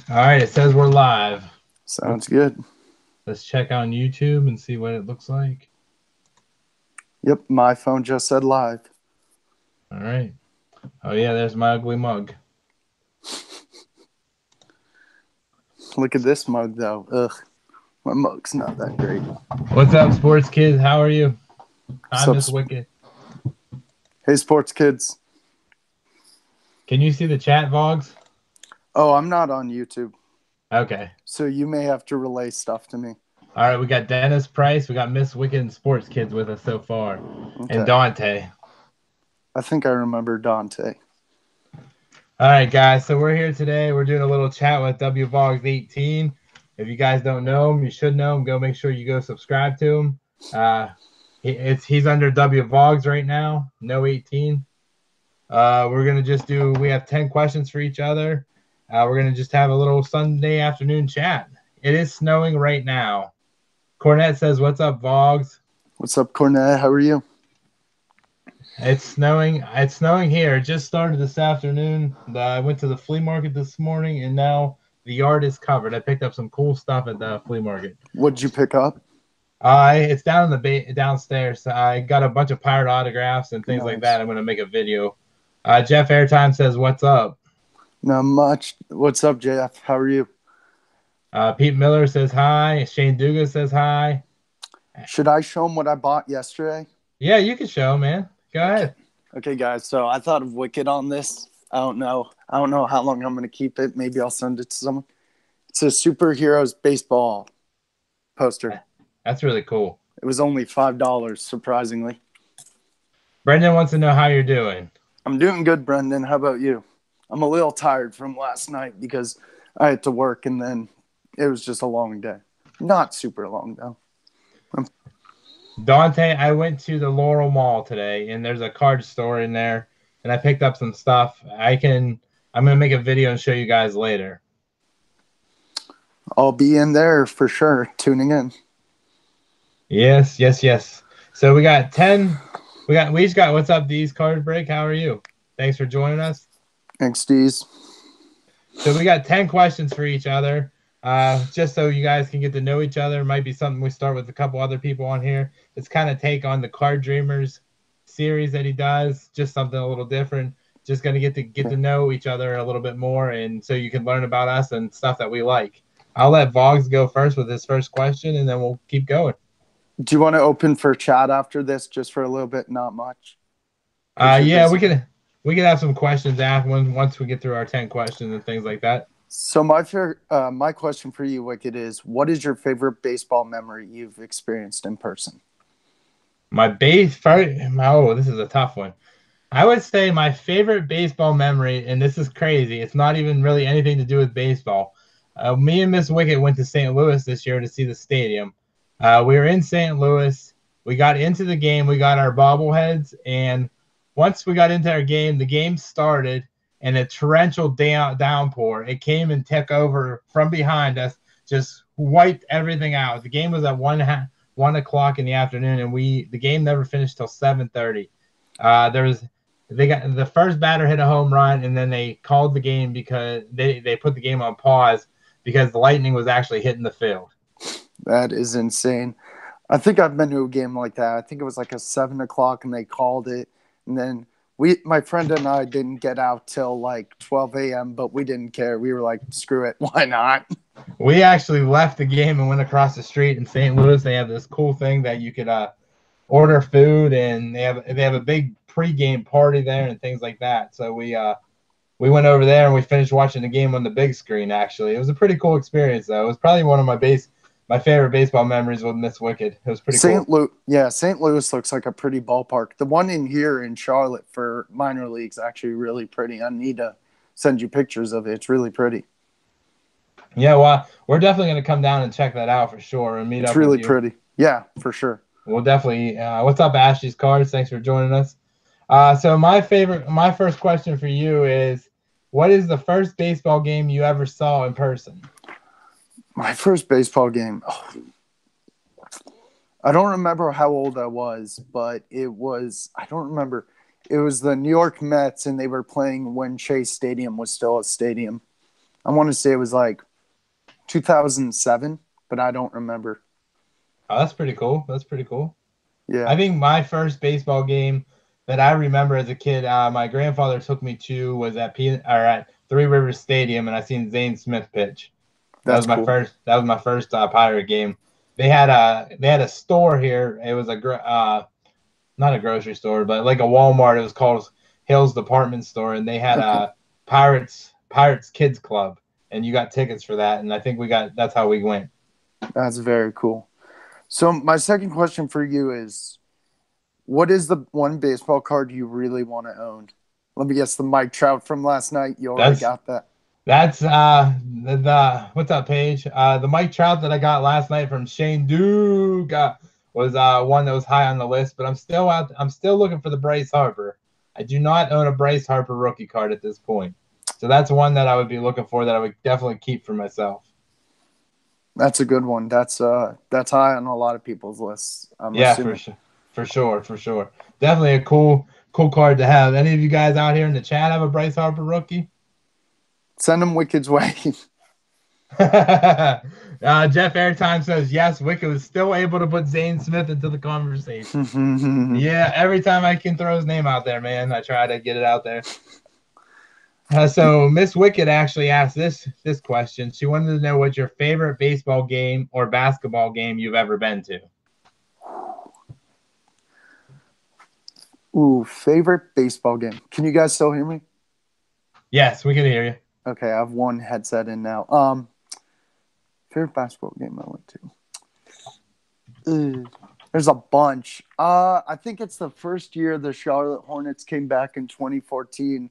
All right, it says we're live. Sounds good. Let's check on YouTube and see what it looks like. Yep, my phone just said live. All right. Oh, yeah, there's my ugly mug. Look at this mug, though. Ugh, my mug's not that great. What's up, sports kids? How are you? What's I'm up? Miss Wicked. Hey, sports kids. Can you see the chat, Vlogs? Oh, I'm not on YouTube, Okay. so you may have to relay stuff to me. All right, we got Dennis Price. We got Miss Wicked and sports kids with us so far. And Okay. Dante. I think I remember Dante. All right, guys. So we're here today. We're doing a little chat with Wvogs 18. If you guys don't know him, you should know him. Go make sure you go subscribe to him. He's under Wvogs right now. No 18. We're gonna just do. We have 10 questions for each other. We're gonna just have a little Sunday afternoon chat. It is snowing right now. Cornette says, "What's up, Vogs?" What's up, Cornette? How are you? It's snowing. It's snowing here. It just started this afternoon. I went to the flea market this morning, and now the yard is covered. I picked up some cool stuff at the flea market. What'd you pick up? It's down in the downstairs. I got a bunch of pirate autographs and things like Nice. that. I'm gonna make a video. Jeff Airtime says, "What's up?" Not much. What's up, JF? How are you? Pete Miller says hi. Shane Duga says hi. Should I show them what I bought yesterday? Yeah, you can show, man. Go Okay. ahead. Okay, guys. So I thought of Wicked on this. I don't know. I don't know how long I'm going to keep it. Maybe I'll send it to someone. It's a superheroes baseball poster. That's really cool. It was only $5, surprisingly. Brendan wants to know how you're doing. I'm doing good, Brendan. How about you? I'm a little tired from last night because I had to work and then it was just a long day. Not super long, though. Dante, I went to the Laurel Mall today, and there's a card store in there, and I picked up some stuff. I'm gonna make a video and show you guys later. I'll be in there for sure, tuning in. Yes, yes, yes. So we got 10. We each got what's up, D's card break. How are you? Thanks for joining us. Thanks, Deez. So we got 10 questions for each other. Just so you guys can get to know each other. Might be something we start with a couple other people on here. It's kind of take on the Card Dreamers series that he does, just something a little different. Just gonna get to know each other a little bit more, and so you can learn about us and stuff that we like. I'll let Vlogs go first with his first question, and then we'll keep going. Do you want to open for chat after this, just for a little bit? Not much. Yeah, we can have some questions after once we get through our 10 questions and things like that. So my question for you, Wicked, is what is your favorite baseball memory you've experienced in person? This is a tough one. I would say my favorite baseball memory, and this is crazy. It's not even really anything to do with baseball. Me and Miss Wicket went to St. Louis this year to see the stadium. We were in St. Louis. We got into the game. We got our bobbleheads, and once we got into our game, the game started, and a torrential downpour. It came and took over from behind us, just wiped everything out. The game was at 1 o'clock in the afternoon, and the game never finished till 7:30. They got the first batter hit a home run, and then they called the game because they put the game on pause because the lightning was actually hitting the field. That is insane. I think I've been to a game like that. I think it was like a 7 o'clock, and they called it, and then my friend and I didn't get out till like 12 a.m., but we didn't care. We were like, screw it, why not? We actually left the game and went across the street in St. Louis. They have this cool thing that you could order food, and they have a big pregame party there and things like that. So we went over there and we finished watching the game on the big screen. Actually, it was a pretty cool experience, though. It was probably one of my favorite baseball memories with Miss Wicked. It was pretty cool. St. Louis looks like a pretty ballpark. The one in here in Charlotte for minor leagues actually really pretty. I need to send you pictures of it. It's really pretty. Yeah, well, we're definitely going to come down and check that out for sure and meet It's up with really you. pretty. Yeah, for sure. We'll definitely. What's up, Ashley's Cards? Thanks for joining us. So my first question for you is, what is the first baseball game you ever saw in person? My first baseball game. Oh, I don't remember how old I was, but I don't remember. It was the New York Mets, and they were playing when Chase Stadium was still a stadium. I want to say it was like 2007, but I don't remember. Oh, that's pretty cool. That's pretty cool. Yeah, I think my first baseball game that I remember as a kid, my grandfather took me to was at Three Rivers Stadium, and I seen Zane Smith pitch. That was that's my cool. first. That was my first Pirate game. They had a store here. It was not a grocery store, but like a Walmart. It was called Hill's Department Store, and they had Okay, a Pirates Kids Club, and you got tickets for that. And I think that's how we went. that's very cool. So my second question for you is, what is the one baseball card you really want to own? Let me guess, the Mike Trout from last night. You already That's got that. That's the what's up, Paige? The Mike Trout that I got last night from Shane Duke was one that was high on the list, but I'm still looking for the Bryce Harper. I do not own a Bryce Harper rookie card at this point. So that's one that I would be looking for that I would definitely keep for myself. That's a good one. That's high on a lot of people's lists. I'm Yeah, for assuming. sure. For sure. Definitely a cool card to have. Any of you guys out here in the chat have a Bryce Harper rookie? Send them Wicked's way. Jeff Airtime says yes. Wicked was still able to put Zane Smith into the conversation. Yeah, every time I can throw his name out there, man, I try to get it out there. So Miss Wicked actually asked this question. She wanted to know what your favorite baseball game or basketball game you've ever been to. Ooh, favorite baseball game. Can you guys still hear me? Yes, we can hear you. Okay, I have one headset in now. Favorite basketball game I went to. There's a bunch. I think it's the first year the Charlotte Hornets came back in 2014,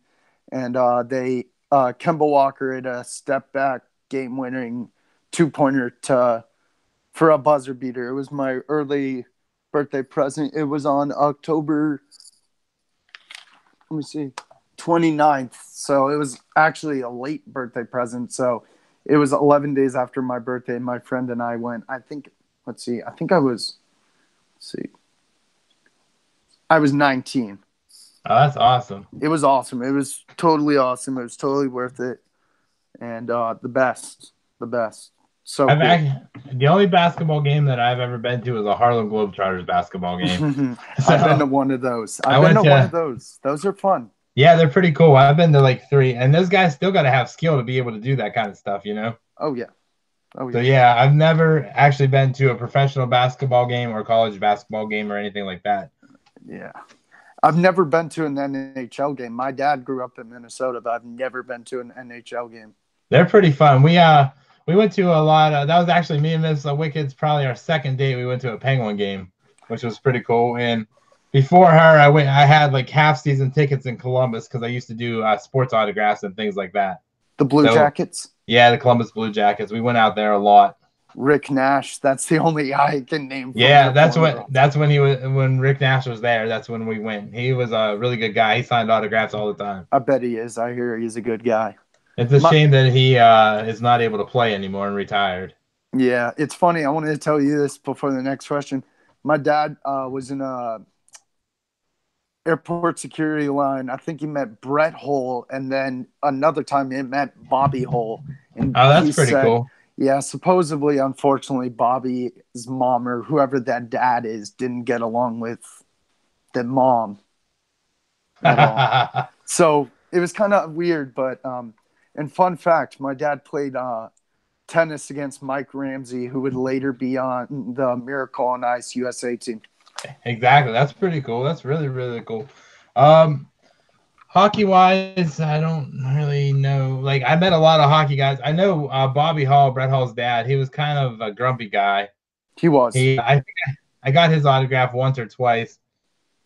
and they Kemba Walker had a step back game winning 2-pointer for a buzzer beater. It was my early birthday present. It was on October, let me see, 29th. So it was actually a late birthday present. So it was 11 days after my birthday. My friend and I went. I think I was 19. Oh, that's awesome. It was awesome. It was totally awesome. It was totally worth it. And the best. So cool. The only basketball game that I've ever been to is a Harlem Globetrotters basketball game. I've been to one of those. Those are fun. Yeah, they're pretty cool. I've been to like 3, and those guys still got to have skill to be able to do that kind of stuff, you know? Oh, yeah. So, yeah, I've never actually been to a professional basketball game or college basketball game or anything like that. Yeah. I've never been to an NHL game. My dad grew up in Minnesota, but I've never been to an NHL game. They're pretty fun. We went to a lot of – that was actually me and Miss Wicked's probably our second date. We went to a Penguin game, which was pretty cool. And before her, I had like half-season tickets in Columbus because I used to do sports autographs and things like that. The Blue Jackets? Yeah, the Columbus Blue Jackets. We went out there a lot. Rick Nash. That's the only guy I can name. Yeah, when Rick Nash was there. That's when we went. He was a really good guy. He signed autographs all the time. I bet he is. I hear he's a good guy. It's a shame that he is not able to play anymore and retired. Yeah, it's funny. I wanted to tell you this before the next question. My dad was in a airport security line. I think he met Brett Hull, and then another time he met Bobby Hull. And that's pretty cool. Yeah, supposedly, unfortunately, Bobby's mom or whoever that dad is didn't get along with the mom at all. So it was kind of weird, but and fun fact, my dad played tennis against Mike Ramsey, who would later be on the Miracle on Ice USA team. Exactly. That's pretty cool. That's really, really cool. Hockey-wise, I don't really know. Like, I met a lot of hockey guys. I know Bobby Hall, Brett Hall's dad. He was kind of a grumpy guy. He was. I think I got his autograph once or twice.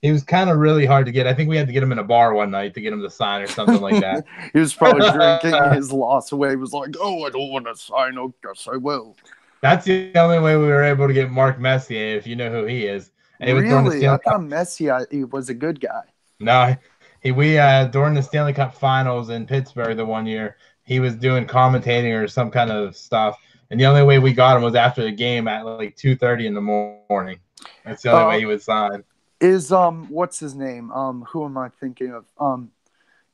He was kind of really hard to get. I think we had to get him in a bar one night to get him to sign or something like that. He was probably drinking his loss away. He was like, "Oh, I don't want to sign. Oh, yes, I will." That's the only way we were able to get Mark Messier, if you know who he is. Really? I thought Messier was a good guy. No, we during the Stanley Cup Finals in Pittsburgh the one year, he was doing commentating or some kind of stuff, and the only way we got him was after the game at like 2:30 in the morning. That's the only way he would sign. Is what's his name? Who am I thinking of?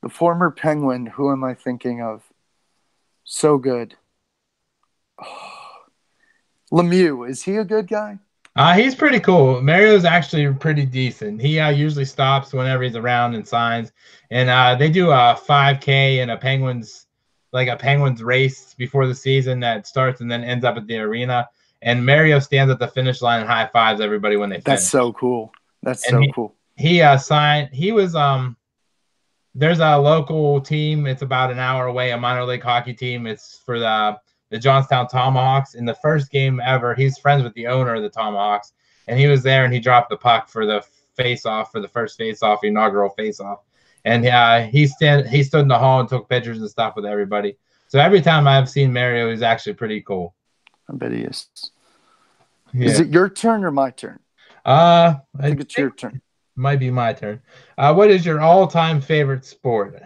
The former Penguin. Who am I thinking of? So good. Lemieux, is he a good guy? He's pretty cool. Mario's actually pretty decent. He usually stops whenever he's around and signs. And they do a 5K and a Penguins race before the season that starts and then ends up at the arena. And Mario stands at the finish line and high fives everybody when they That's finish. so cool. That's And so cool. he signed. He was There's a local team. It's about an hour away, a minor league hockey team. It's for the Johnstown Tomahawks. In the first game ever, he's friends with the owner of the Tomahawks, and he was there and he dropped the puck for the face-off, for the first face-off, inaugural face-off. And he stood in the hall and took pictures and stuff with everybody. So every time I've seen Mario, he's actually pretty cool. I bet he is. Yeah. Is it your turn or my turn? I think it's your turn. Might be my turn. What is your all-time favorite sport?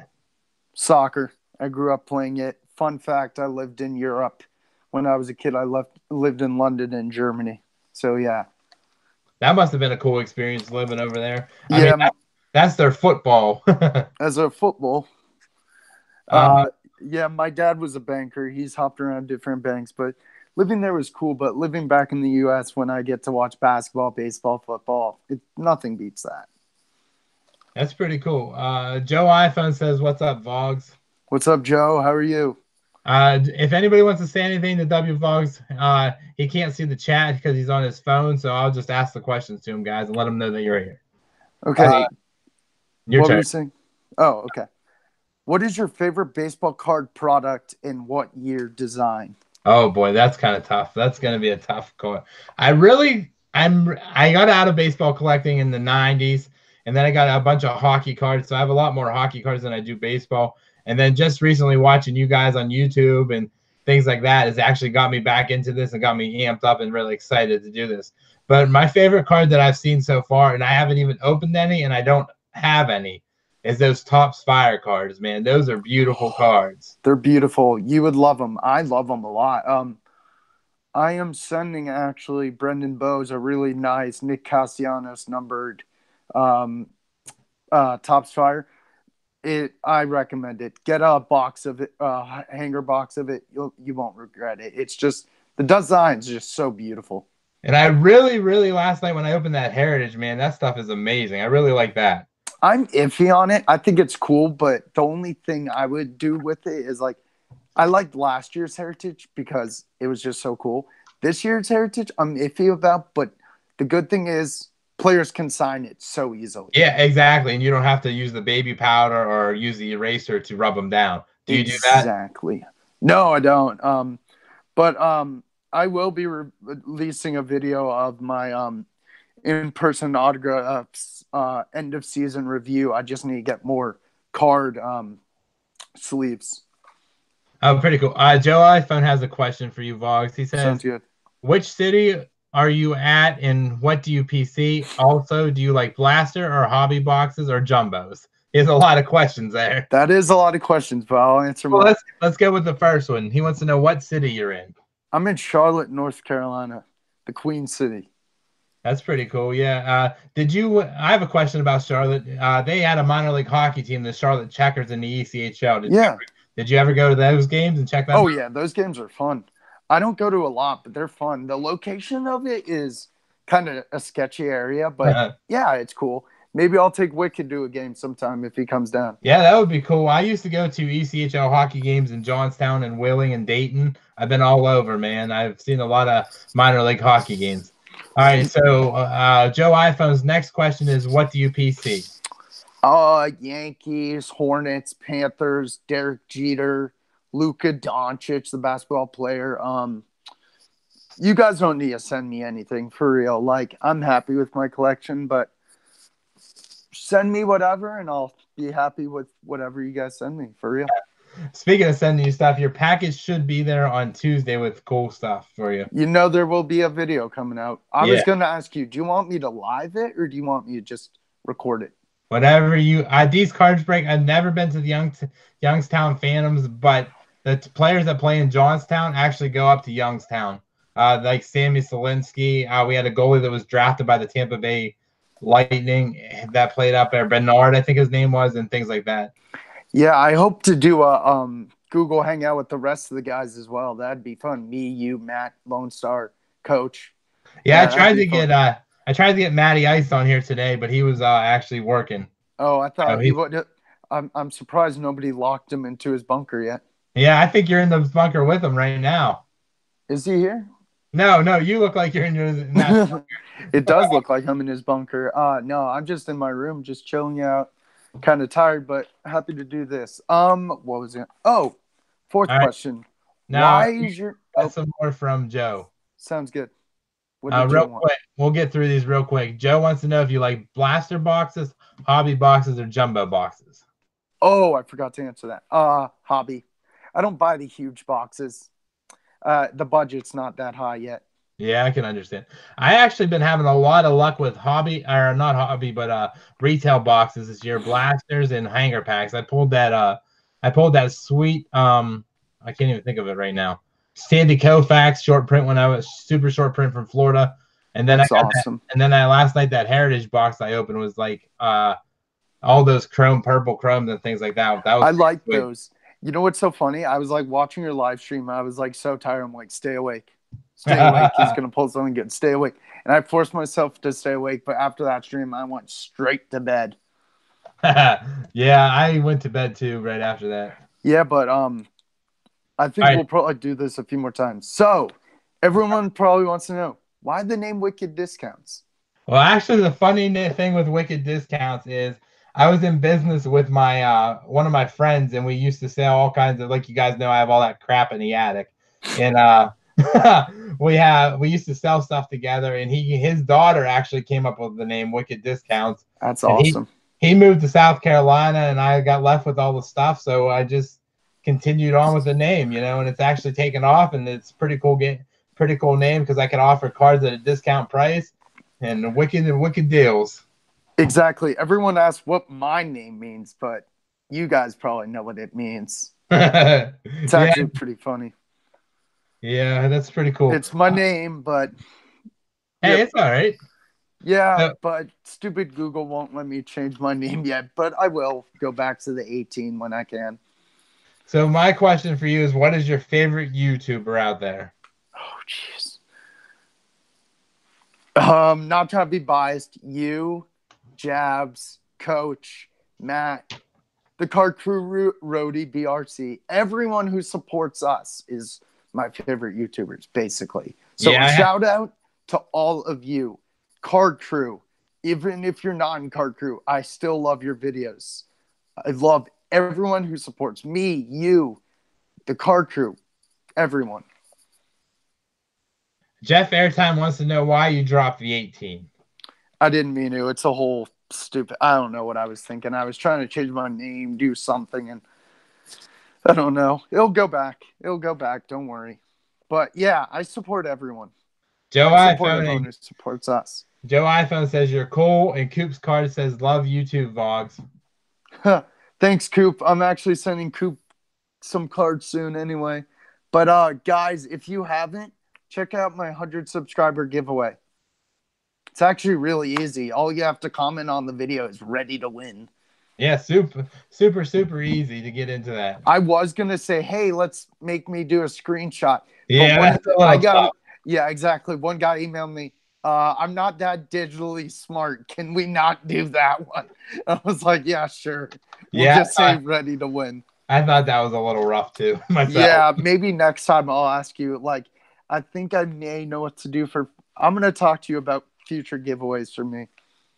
Soccer. I grew up playing it. Fun fact, I lived in Europe. When I was a kid, I lived in London and Germany. So, yeah. That must have been a cool experience living over there. I Yeah. mean, that's their football. As a football. Yeah, my dad was a banker. He's hopped around different banks, but living there was cool. But living back in the U.S. when I get to watch basketball, baseball, football, nothing beats that. That's pretty cool. Joe iPhone says, "What's up, Vlogs?" What's up, Joe? How are you? If anybody wants to say anything to Wvogs, he can't see the chat because he's on his phone, so I'll just ask the questions to him, guys, and let him know that you're here. Okay. Your what turn. were you saying? Oh, okay. What is your favorite baseball card product and what year design? Oh boy, that's kind of tough. That's going to be a tough call. I got out of baseball collecting in the 90s, and then I got a bunch of hockey cards, so I have a lot more hockey cards than I do baseball. And then just recently watching you guys on YouTube and things like that has actually got me back into this and got me amped up and really excited to do this. But my favorite card that I've seen so far, and I haven't even opened any, and I don't have any, is those Topps Fire cards, man. Those are beautiful cards. They're beautiful. You would love them. I love them a lot. I am sending actually Brendan Bowes a really nice Nick Castellanos numbered Topps Fire. I recommend it. Get a box of it, hanger box of it. You won't regret it. It's just the design's just so beautiful. And I really, really last night when I opened that Heritage, man, that stuff is amazing. I really like that. I'm iffy on it. I think it's cool, but the only thing I would do with it is I liked last year's Heritage because it was just so cool. This year's Heritage, I'm iffy about, but the good thing is players can sign it so easily. Yeah, exactly. And you don't have to use the baby powder or use the eraser to rub them down. Do you do that? Exactly. No, I don't. But I will be releasing a video of my in-person autographs end of season review. I just need to get more card sleeves. Oh, pretty cool. Joe iPhone has a question for you, Vlogs. He says, "Sounds good. Which city are you at, and what do you PC? Also, do you like blaster or hobby boxes or jumbos?" He has a lot of questions there. That is a lot of questions, but I'll answer more. Well, let's go with the first one. He wants to know what city you're in. I'm in Charlotte, North Carolina, the Queen City. That's pretty cool. Yeah. I have a question about Charlotte. They had a minor league hockey team, the Charlotte Checkers in the ECHL. Did you ever go to those games and check them out? Oh, yeah. Those games are fun. I don't go to a lot, but they're fun. The location of it is kind of a sketchy area, but yeah, it's cool. Maybe I'll take Wicked to a game sometime if he comes down. Yeah, that would be cool. I used to go to ECHL hockey games in Johnstown and Wheeling and Dayton. I've been all over, man. I've seen a lot of minor league hockey games. All right, so Joe iPhone's next question is, what do you PC? Yankees, Hornets, Panthers, Derek Jeter, Luka Doncic, the basketball player. You guys don't need to send me anything for real. Like, I'm happy with my collection, but send me whatever, and I'll be happy with whatever you guys send me for real. Speaking of sending you stuff, your package should be there on Tuesday with cool stuff for you. You know there will be a video coming out. I was going to ask you, do you want me to live it or do you want me to just record it? Whatever you these cards break. I've never been to the Youngstown Phantoms, but the players that play in Johnstown actually go up to Youngstown. Like Sammy Solinsky. We had a goalie that was drafted by the Tampa Bay Lightning that played up there. Bernard, I think his name was, and things like that. Yeah, I hope to do a Google hang out with the rest of the guys as well. That'd be fun. Me, you, Matt, Lone Star, Coach. Yeah, That'd be fun. I tried to get Matty Ice on here today, but he was actually working. Oh, I So thought he would. I'm surprised nobody locked him into his bunker yet. yeah, I think you're in the bunker with him right now. Is he here? No, you look like you're in that. It does look like I'm in his bunker. No, I'm just in my room, just chilling out. Kind of tired, but happy to do this. What was it? Oh, fourth All right, question. now Why is your some more from Joe. sounds good. What did Real Joe want? quick, we'll get through these real quick. Joe wants to know if you like blaster boxes, hobby boxes, or jumbo boxes. Oh, I forgot to answer that. Hobby. I don't buy the huge boxes. The budget's not that high yet. Yeah, I can understand. I actually been having a lot of luck with hobby, or not hobby, but retail boxes this year, blasters and hanger packs. I pulled that sweet I can't even think of it right now. Sandy Koufax short print when I was super short print from Florida. And then That's I got awesome. that, and then last night that heritage box I opened was like all those purple chromes and things like that. That was I like sweet. those. You know what's so funny? I was like watching your live stream. I was like so tired. I'm like, stay awake. Stay awake. He's going to pull something good. Stay awake. And I forced myself to stay awake. But after that stream, I went straight to bed. Yeah, I went to bed too right after that. Yeah, but I think we'll probably do this a few more times. So everyone probably wants to know, why the name Wicked Discounts? Well, actually, the funny thing with Wicked Discounts is I was in business with my one of my friends, and we used to sell all kinds of, like you guys know, I have all that crap in the attic, and we used to sell stuff together. And his daughter actually came up with the name Wicked Discounts. That's And awesome. He moved to South Carolina, and I got left with all the stuff, so I just continued on with the name, and it's actually taken off, and it's pretty cool name because I can offer cards at a discount price and wicked deals. Exactly. Everyone asks what my name means, but you guys probably know what it means. It's actually pretty funny. Yeah, that's pretty cool. It's my name, but hey, it's all right. Yeah, but stupid Google won't let me change my name yet, but I will go back to the 18 when I can. So my question for you is, what is your favorite YouTuber out there? Oh, jeez. Not trying to be biased. You, Jabs, Coach, Matt, the Car Crew Roadie, BRC. Everyone who supports us is my favorite YouTubers, basically. So shout out to all of you. Card Crew. Even if you're not in Card Crew, I still love your videos. I love everyone who supports me, you, the Card Crew, everyone. Jeff Airtime wants to know why you dropped the 18. I didn't mean to. It's a whole stupid. I don't know what I was thinking. I was trying to change my name, do something, and I don't know. It'll go back. Don't worry. But yeah, I support everyone. I support everyone who supports us. Joe iPhone says you're cool, and Coop's card says love you too, Vlogs. Thanks, Coop. I'm actually sending Coop some cards soon anyway. But guys, if you haven't, check out my 100 subscriber giveaway. It's actually really easy. All you have to comment on the video is ready to win. Yeah, super easy to get into that. I was gonna say, hey, let's make me do a screenshot. Yeah, yeah, exactly. One guy emailed me, I'm not that digitally smart. Can we not do that one? I was like, yeah, sure. We'll just say ready to win. I thought that was a little rough too, myself. Yeah, maybe next time I'll ask you. Like, I think I may know what to do for. I'm gonna talk to you about future giveaways for me.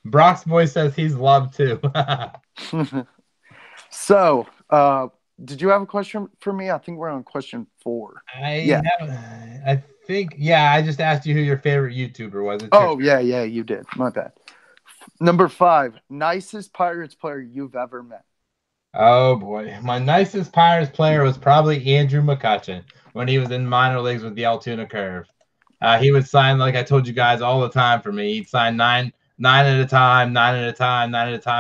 Brock's boy says he's loved too. So, did you have a question for me? I think we're on question 4. I think, I just asked you who your favorite YouTuber was. Yeah, you did. My bad. Number 5, nicest Pirates player you've ever met. Oh, boy. My nicest Pirates player was probably Andrew McCutcheon when he was in minor leagues with the Altoona Curve. He would sign, like I told you guys, all the time for me. He'd sign nine at a time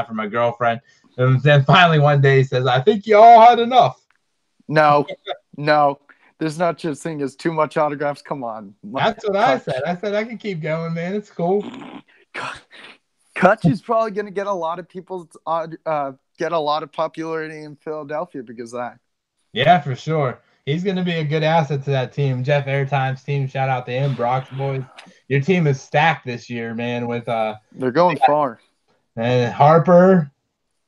for my girlfriend. And then finally one day he says, I think you all had enough. No. There's not such thing as too much autographs. Come on. That's what I said. I said I can keep going, man. It's cool. Kutch is probably going to get a lot of get a lot of popularity in Philadelphia because of that. Yeah, for sure. He's going to be a good asset to that team. Jeff Airtime's team, shout out to him. Brock's boys. Your team is stacked this year, man, with They're going far. and Harper,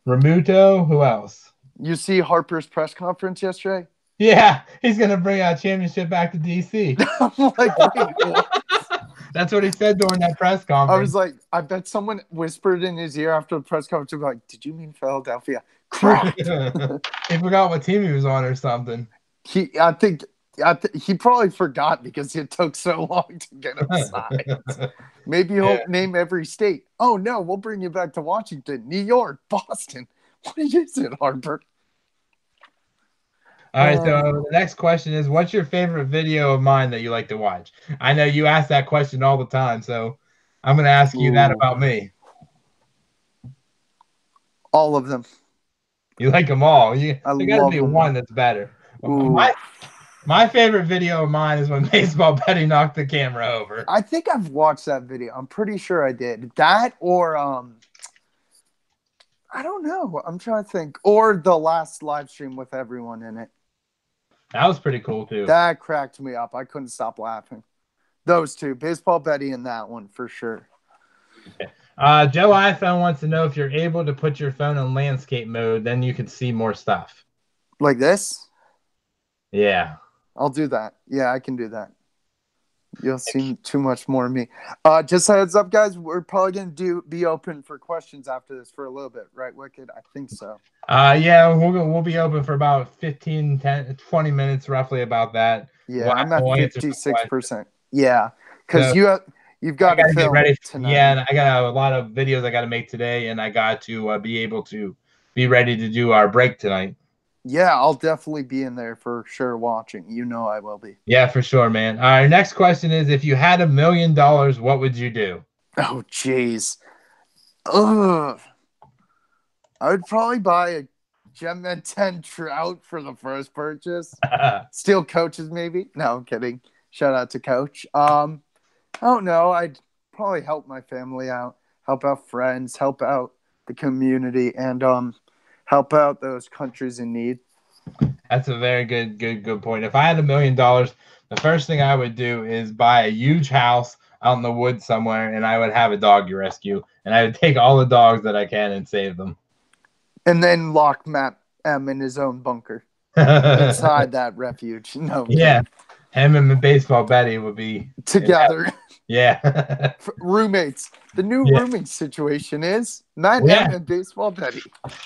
Ramuto, who else? You see Harper's press conference yesterday? Yeah, he's going to bring a championship back to DC. I'm like, wait, what? That's what he said during that press conference. I was like, I bet someone whispered in his ear after the press conference, like, did you mean Philadelphia? Crap. He forgot what team he was on or something. I think he probably forgot because it took so long to get him signed. Maybe he'll name every state. Oh, no, we'll bring you back to Washington, New York, Boston. What is it, Harper? All right, so the next question is, what's your favorite video of mine that you like to watch? I know you ask that question all the time, so I'm going to ask you that about me. All of them. You like them all. There got to be one that's better. My favorite video of mine is when Baseball Betty knocked the camera over. I think I've watched that video. I'm pretty sure I did. That or I don't know. I'm trying to think. Or the last live stream with everyone in it. That was pretty cool, too. That cracked me up. I couldn't stop laughing. Those two. Baseball Betty and that one, for sure. Okay. Joe iPhone wants to know if you're able to put your phone in landscape mode, then you can see more stuff. Like this? Yeah. I'll do that. Yeah, I can do that. You'll see too much more of me. Just a heads up, guys. We're probably going to be open for questions after this for a little bit, right, Wicked? I think so. Yeah, we'll be open for about 15, 10, 20 minutes, roughly about that. Yeah, I'm at 56%. Yeah, because you've got to film ready tonight. Yeah, and I got a lot of videos I got to make today, and I got to be able to be ready to do our break tonight. Yeah, I'll definitely be in there for sure watching. You know I will be. Yeah, for sure, man. Our next question is, if you had $1 million, what would you do? Oh, jeez. Ugh. I would probably buy a Gemman 10 Trout for the first purchase. Steal Coach's maybe. No, I'm kidding. Shout out to Coach. I don't know. I'd probably help my family out, help out friends, help out the community, and help out those countries in need. That's a very good point. If I had $1 million, the first thing I would do is buy a huge house out in the woods somewhere, and I would have a doggy rescue, and I would take all the dogs that I can and save them. And then lock Matt M in his own bunker inside that refuge. No, yeah, him and Baseball Betty would be together. Yeah, roommates. The new roommate situation is Matt M and Baseball Betty.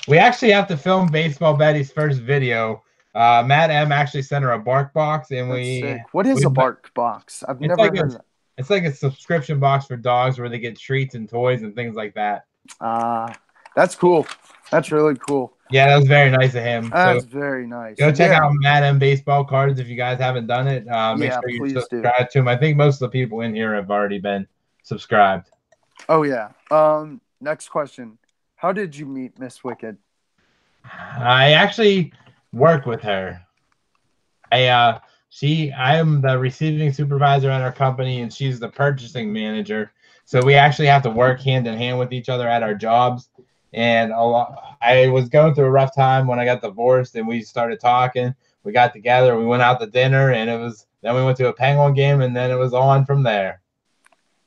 We actually have to film Baseball Betty's first video. Matt M actually sent her a bark box, and What is a bark box? I've never heard of that. It's like a subscription box for dogs where they get treats and toys and things like that. That's cool. That's really cool. Yeah, that was very nice of him. That's very nice. Go check out Matt M Baseball Cards if you guys haven't done it. Make sure you subscribe to him. I think most of the people in here have already been subscribed. Oh yeah. Next question. How did you meet Miss Wicked? I actually work with her. I am the receiving supervisor at our company, and she's the purchasing manager. So we actually have to work hand in hand with each other at our jobs. And I was going through a rough time when I got divorced, and we started talking. We got together, we went out to dinner, and then we went to a Penguin game, and then it was on from there.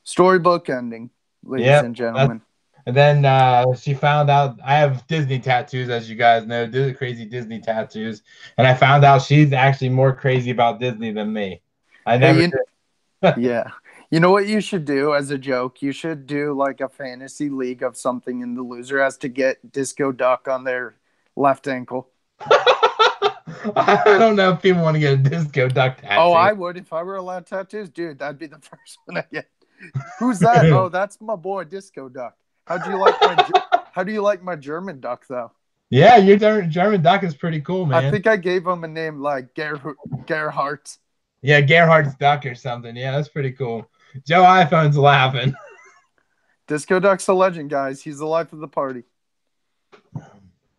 Storybook ending, ladies and gentlemen. And then she found out I have Disney tattoos, as you guys know, crazy Disney tattoos. And I found out she's actually more crazy about Disney than me. I never did. Yeah. You know what you should do as a joke? You should do like a fantasy league of something, and the loser has to get Disco Duck on their left ankle. I don't know if people want to get a Disco Duck tattoo. Oh, I would if I were allowed tattoos. Dude, that'd be the first one I get. Who's that? Oh, that's my boy Disco Duck. How do you like my German duck though? Yeah, your German duck is pretty cool, man. I think I gave him a name like Gerhardt. Yeah, Gerhardt's duck or something. Yeah, that's pretty cool. Joe iPhone's laughing. Disco Duck's a legend, guys. He's the life of the party. I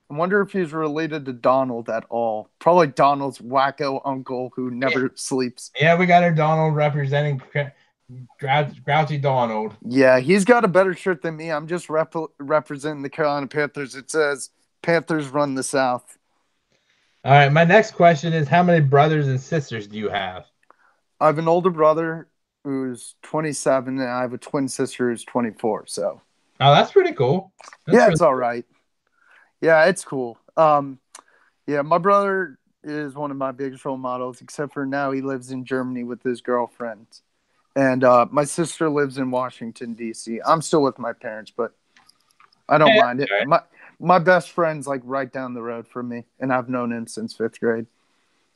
wonder if he's related to Donald at all. Probably Donald's wacko uncle who never sleeps. Yeah, we got our Donald representing Grouchy Donald. Yeah, he's got a better shirt than me. I'm just representing the Carolina Panthers. It says, Panthers run the South. All right, my next question is how many brothers and sisters do you have? I have an older brother who's 27, and I have a twin sister who's 24. So Oh, that's pretty cool. That's yeah, really it's all cool. right. Yeah, it's cool. Yeah, my brother is one of my biggest role models, except for now he lives in Germany with his girlfriend. And my sister lives in Washington, D.C. I'm still with my parents, but I don't Hey, mind that's it. all right. My best friend's like right down the road from me, and I've known him since fifth grade.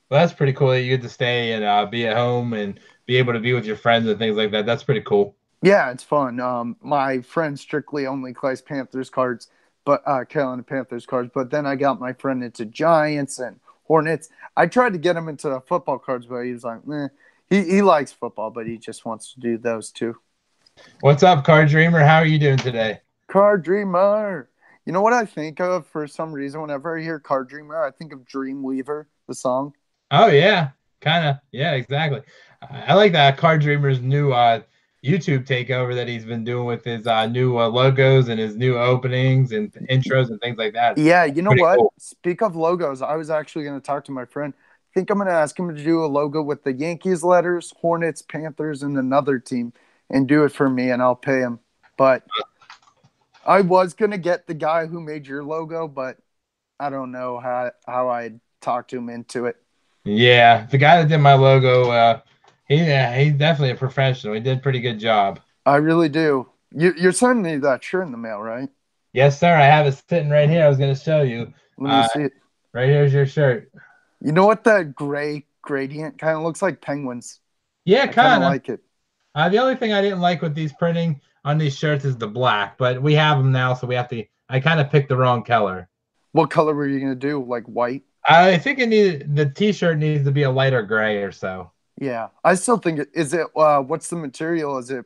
Well, that's pretty cool that you get to stay and be at home and be able to be with your friends and things like that. That's pretty cool. Yeah, it's fun. My friend strictly only plays Panthers cards, but Carolina Panthers cards. But then I got my friend into Giants and Hornets. I tried to get him into football cards, but he was like, "Meh." He likes football, but he just wants to do those two. What's up, Card Dreamer? How are you doing today? Card Dreamer. You know what I think of for some reason whenever I hear Card Dreamer, I think of Dreamweaver, the song. Oh yeah, kind of. Yeah, exactly. I like that Card Dreamer's new YouTube takeover that he's been doing with his new logos and his new openings and intros and things like that. Yeah, you know Pretty what? cool. Speak of logos, I was actually going to talk to my friend. I think I'm going to ask him to do a logo with the Yankees letters, Hornets, Panthers, and another team and do it for me, and I'll pay him. But I was going to get the guy who made your logo, but I don't know how I'd talk to him into it. Yeah, the guy that did my logo, he's definitely a professional. He did a pretty good job. I really do. You're sending me that shirt in the mail, right? Yes, sir. I have it sitting right here. I was going to show you. Let me Uh, see it. right here's your shirt. You know what that gray gradient kind of looks like? Penguins. Yeah, I kind of kind of. like it. The only thing I didn't like with these printing on these shirts is the black, but we have them now, so we have to. I kind of picked the wrong color. What color were you going to do? Like white? I think the T-shirt needs to be a lighter gray or so. Yeah, I still think it is it. What's the material? Is it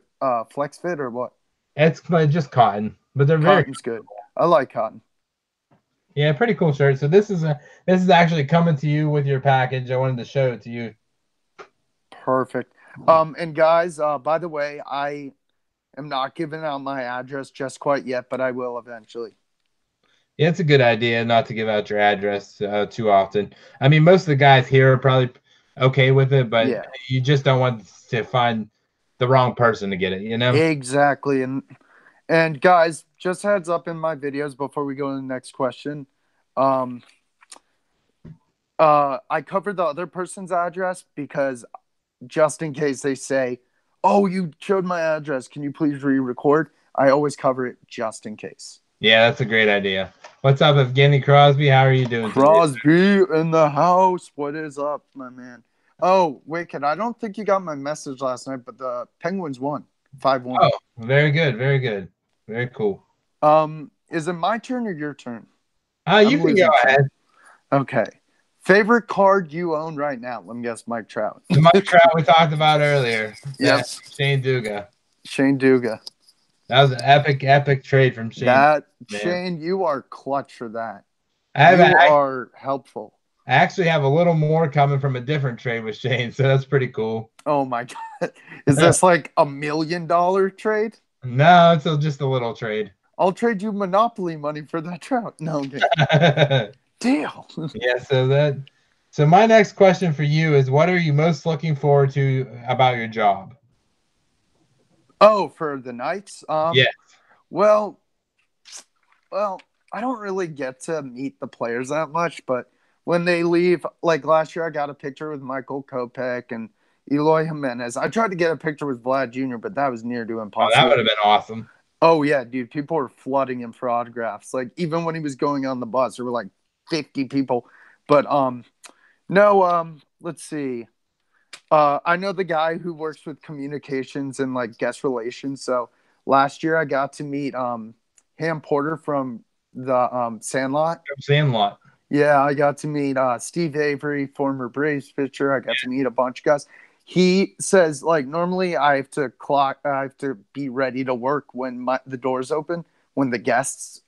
flex fit or what? It's like just cotton, but they're very Cotton's good. I like cotton. yeah, pretty cool shirt. So this is actually coming to you with your package. I wanted to show it to you. Perfect. And guys, by the way, I am not giving out my address just quite yet, but I will eventually. Yeah, it's a good idea not to give out your address too often. I mean, most of the guys here are probably okay with it, but Yeah, you just don't want to find the wrong person to get it, you know? exactly. And guys, just heads up in my videos before we go to the next question. Um, I covered the other person's address because just in case they say, "Oh, you showed my address. Can you please re-record?" I always cover it just in case. Yeah, that's a great idea. What's up, Evgeny Crosby? How are you doing today? Crosby in the house. What is up, my man? Oh, Wicked. I don't think you got my message last night, but the Penguins won 5-1. Oh, very good, very good, very cool. Is it my turn or your turn? You I'm can go losing track. ahead. Okay. Favorite card you own right now? Let me guess, Mike Trout. The Mike Trout we talked about earlier, that Yes, Shane Duga. Shane Duga. That was an epic, epic trade from Shane, That man. Shane, you are clutch for that. I have You I are helpful. actually have a little more coming from a different trade with Shane, so that's pretty cool. Oh my god. Is this like $1 million trade? No, it's just a little trade. I'll trade you Monopoly money for that Trout. No, okay. Deal. Yeah, so my next question for you is what are you most looking forward to about your job? Oh, for the Knights? Yeah. Well, well, I don't really get to meet the players that much, but when they leave, like last year, I got a picture with Michael Kopech and Eloy Jimenez. I tried to get a picture with Vlad Jr., but that was near to Oh, that would impossible. have been awesome. Oh yeah, dude, people were flooding him for autographs. Like even when he was going on the bus, there were like 50 people. But no, let's see. I know the guy who works with communications and like guest relations. So last year I got to meet Ham Porter from the Sandlot. Sandlot. Yeah, I got to meet Steve Avery, former Braves pitcher. I got to meet a bunch of guys. He says like normally I have to be ready to work when the doors open when the guest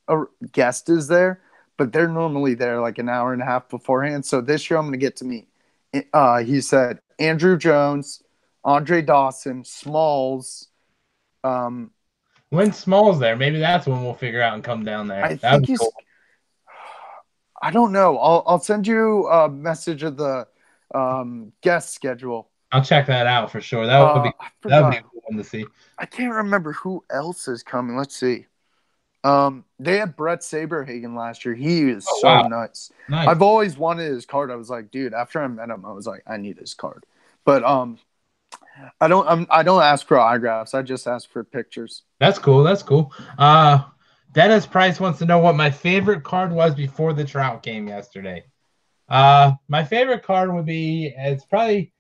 is there, but they're normally there like an hour and a half beforehand. So this year I'm going to get to meet. He said Andrew Jones, Andre Dawson, Smalls. Um, When Small's there, maybe that's when we'll figure out and come down there. I That'd think be cool. I don't know. I'll send you a message of the guest schedule. I'll check that out for sure. That would be I that would be a forgot. cool one to see. I can't remember who else is coming. Let's see. They had Brett Saberhagen last year. He is Oh so wow, nuts. nice. I've always wanted his card. I was like, dude, after I met him, I was like, I need his card. But I don't ask for autographs. I just ask for pictures. That's cool. That's cool. Dennis Price wants to know what my favorite card was before the Trout game yesterday. My favorite card would be it's probably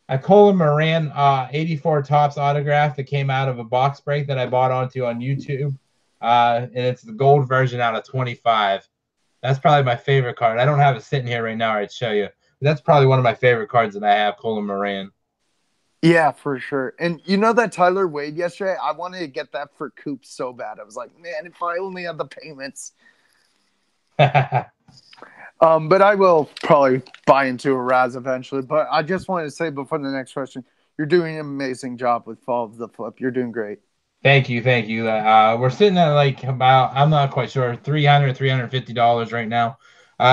a Colin Moran 84 Tops autograph that came out of a box break that I bought onto on YouTube. And it's the gold version out of 25. That's probably my favorite card. I don't have it sitting here right now. I'd show you. But that's probably one of my favorite cards that I have, Colin Moran. Yeah, for sure. And you know that Tyler Wade yesterday? I wanted to get that for Coop so bad. I was like, man, if I only had the payments. But I will probably buy into a Raz eventually. But I just wanted to say before the next question, you're doing an amazing job with Fall of the Flip. You're doing great. Thank you, thank you. We're sitting at like about I'm not quite sure $350 right now.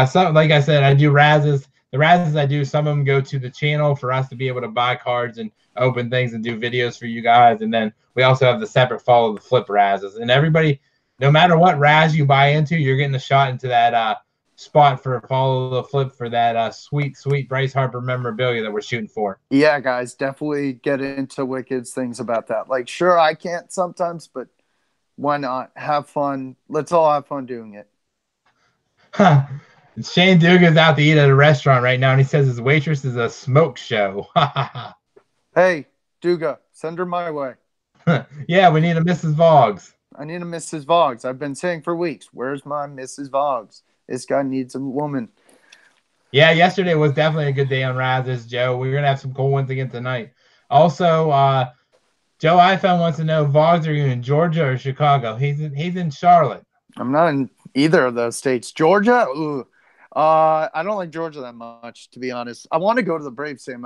So like I said, I do Razes. The Razes I do, some of them go to the channel for us to be able to buy cards and open things and do videos for you guys. And then we also have the separate Follow the Flip Razes. And everybody, no matter what Raz you buy into, you're getting a shot into that spot for Follow the Flip for that sweet, sweet Bryce Harper memorabilia that we're shooting for. Yeah, guys, definitely get into Wicked's things about that. Like, sure, I can't sometimes, but why not? Have fun. Let's all have fun doing it. Shane Dugan's out to eat at a restaurant right now, and he says his waitress is a smoke show. Hey, Duga, send her my way. Yeah, we need a Mrs. Voggs. I need a Mrs. Voggs. I've been saying for weeks, where's my Mrs. Voggs? This guy needs a woman. Yeah, yesterday was definitely a good day on Razes, Joe. We're gonna have some cool ones again tonight. Also, Joe iPhone wants to know, Voggs, are you in Georgia or Chicago? He's in Charlotte. I'm not in either of those states. Georgia? Ooh. I don't like Georgia that much, to be honest. I want to go to the Braves game.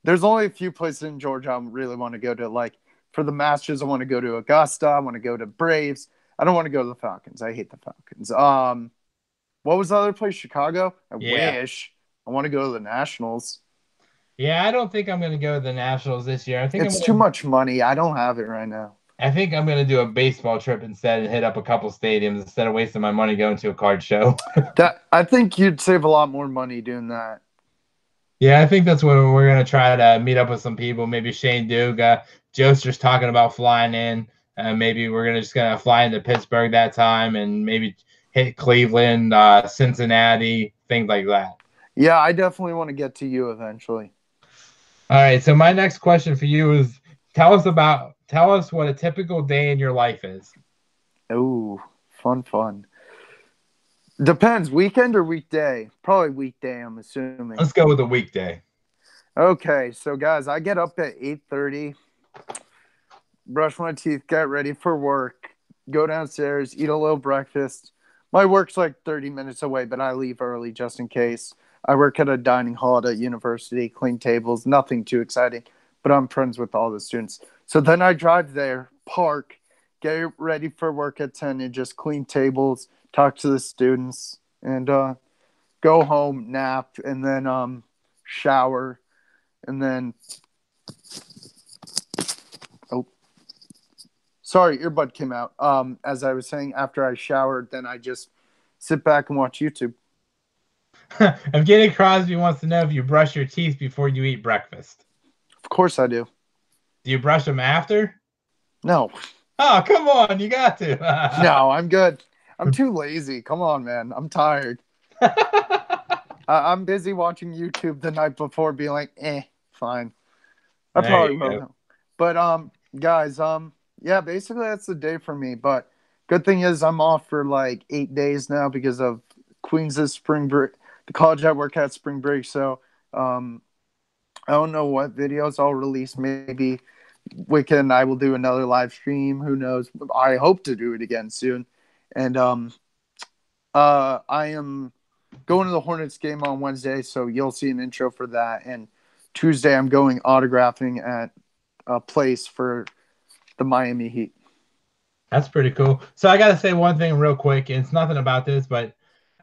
There's only a few places in Georgia I really want to go to. Like for the Masters, I want to go to Augusta. I want to go to Braves. I don't want to go to the Falcons. I hate the Falcons. What was the other place? Chicago? I Yeah. wish. I want to go to the Nationals. Yeah, I don't think I'm gonna go to the Nationals this year. It's too much money. I don't have it right now. I think I'm gonna do a baseball trip instead and hit up a couple stadiums instead of wasting my money going to a card show. I think you'd save a lot more money doing that. Yeah, I think that's what we're gonna try to meet up with some people. Maybe Shane Duga, Joe's just talking about flying in. Maybe we're gonna fly into Pittsburgh that time and maybe hit Cleveland, Cincinnati, things like that. Yeah, I definitely want to get to you eventually. All right. So my next question for you is tell us what a typical day in your life is. Ooh, fun. Depends, weekend or weekday? Probably weekday, I'm assuming. Let's go with a weekday. Okay, so guys, I get up at 8:30, brush my teeth, get ready for work, go downstairs, eat a little breakfast. My work's like 30 minutes away, but I leave early just in case. I work at a dining hall at a university, clean tables, nothing too exciting, but I'm friends with all the students. So then I drive there, park, get ready for work at 10 and just clean tables, talk to the students, and go home, nap, and then shower, and then sorry, earbud came out. As I was saying, after I showered, then I just sit back and watch YouTube. Evgeny Crosby wants to know if you brush your teeth before you eat breakfast. Of course I do. Do you brush them after? No. Oh, come on, you got to. No, I'm good. I'm too lazy. Come on, man. I'm tired. I'm busy watching YouTube the night before, being like, fine. I There probably you will. go. But guys, yeah, basically that's the day for me. But good thing is I'm off for like 8 days now because of Queens' spring break, the college I work at spring break. So I don't know what videos I'll release. Maybe Wicked and I will do another live stream. Who knows? I hope to do it again soon. And I am going to the Hornets game on Wednesday, so you'll see an intro for that. And Tuesday I'm going autographing at a place for the Miami Heat. That's pretty cool. So I got to say one thing real quick. And it's nothing about this, but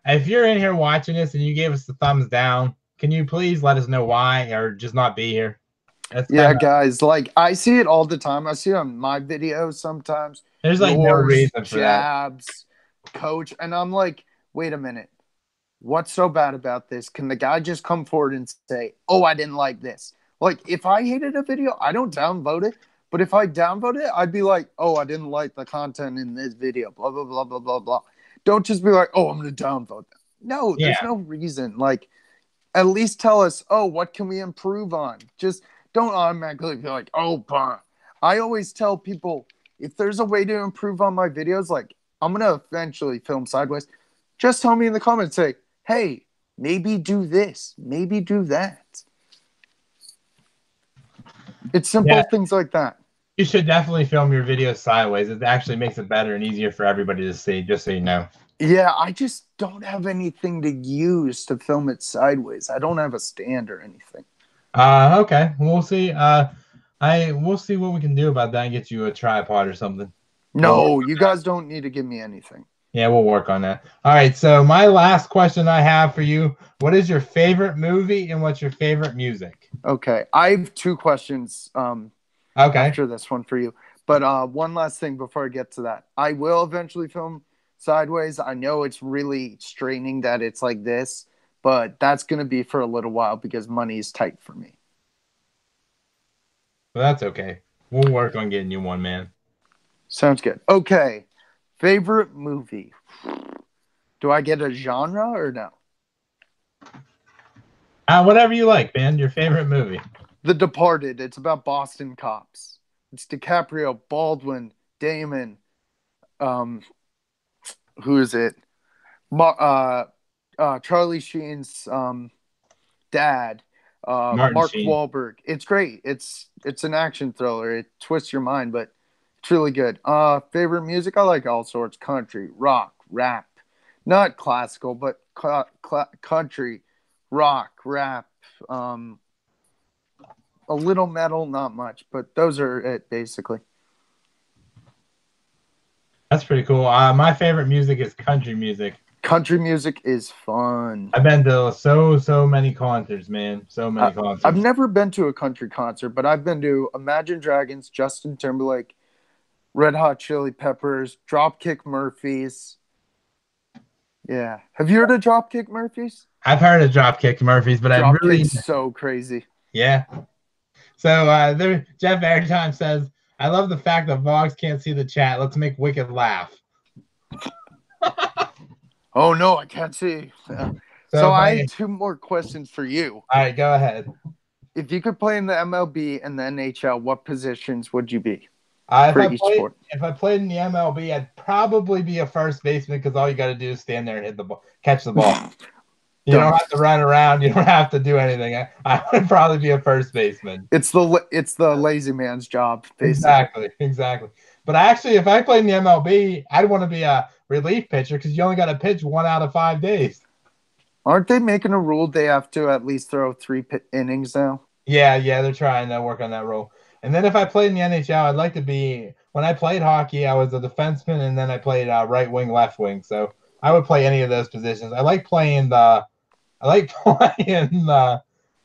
if you're in here watching this and you gave us the thumbs down, can you please let us know why, or just not be here? That's Yeah, kind of guys, like I see it all the time. I see it on my videos sometimes. there's like no Yours, reason for that. Jabs, Coach, and I'm like, wait a minute. What's so bad about this? Can the guy just come forward and say, "Oh, I didn't like this"? Like, if I hated a video, I don't downvote it. But if I downvote it, I'd be like, "Oh, I didn't like the content in this video." Blah blah blah blah blah blah. Don't just be like, "Oh, I'm going to downvote that." No, there's Yeah, no reason. Like, at least tell us, "Oh, what can we improve on?" Just don't automatically be like, "Oh, bah." I always tell people if there's a way to improve on my videos, like I'm gonna eventually film sideways. Just tell me in the comments, say, "Hey, maybe do this, maybe do that." It's yeah. simple things like that. You should definitely film your videos sideways. It actually makes it better and easier for everybody to see. Just so you know. Yeah, I just don't have anything to use to film it sideways. I don't have a stand or anything. Okay. We'll see. We'll see what we can do about that and get you a tripod or something. We'll work No, on you that. guys don't need to give me anything. Yeah, we'll work on that. All right. So my last question I have for you: what is your favorite movie and what's your favorite music? Okay, I have two questions Okay. after this one for you. But one last thing before I get to that. I will eventually film sideways. I know it's really straining that it's like this, but that's going to be for a little while because money is tight for me. Well, that's okay. We'll work on getting you one, man. Sounds good. Okay. Favorite movie. Do I get a genre or no? Whatever you like, man. Your favorite movie. The Departed. It's about Boston cops. It's DiCaprio, Baldwin, Damon. Um, who is it? Charlie Sheen's dad. Martin Mark Sheen. Wahlberg. It's great. It's an action thriller. It twists your mind, but it's really good. Favorite music? I like all sorts: country, rock, rap. Not classical, but country, rock, rap. Um, a little metal, not much, but those are it basically. That's pretty cool. My favorite music is country music. Country music is fun. I've been to so many concerts, man. So I, many I've concerts. never been to a country concert, but I've been to Imagine Dragons, Justin Timberlake, Red Hot Chili Peppers, Dropkick Murphys. Yeah. Have you heard of Dropkick Murphys? I've heard of Dropkick Murphys, but I really, Dropkick's so crazy. yeah. So there, Jeff Airtime says, "I love the fact that Vlogs can't see the chat. Let's make Wicked laugh." Oh no, I can't see. So So if I I, have two more questions for you. all right, go ahead. If you could play in the MLB and the NHL, what positions would you be If for I each played, sport? if I played in the MLB, I'd probably be a first baseman because all you got to do is stand there and hit the ball, catch the ball. You don't Done. have to run around. You don't have to do anything. I would probably be a first baseman. It's the lazy man's job, basically. Exactly. But actually, if I played in the MLB, I'd want to be a relief pitcher because you only got to pitch 1 out of 5 days. Aren't they making a rule they have to at least throw three innings now? Yeah, they're trying to work on that role. And then if I played in the NHL, I'd like to be. When I played hockey, I was a defenseman, and then I played right wing, left wing. So I would play any of those positions. I like playing the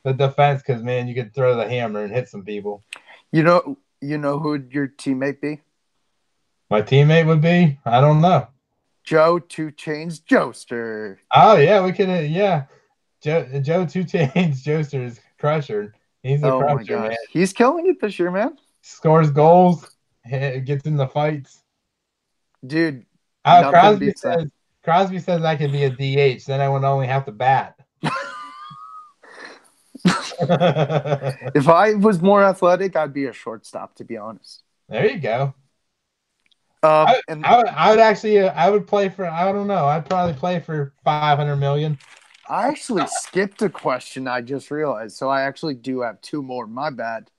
defense because man, you could throw the hammer and hit some people. You know who would your teammate be? My teammate would be. I don't know. Joe Two Chains Joester. Oh yeah, we could. Yeah, Joe Two Chains Joester is crusher. He's a Oh my crusher, man. gosh, he's killing it this year, man. Scores goals, gets in the fights. Dude, Oh, nothing beats that. Crosby says I could be a DH. Then I would only have to bat. If I was more athletic, I'd be a shortstop, to be honest. There you go. And I would actually I would play for I don't know I'd probably play for 500 million. I actually skipped a question I just realized, so I actually do have two more. My bad.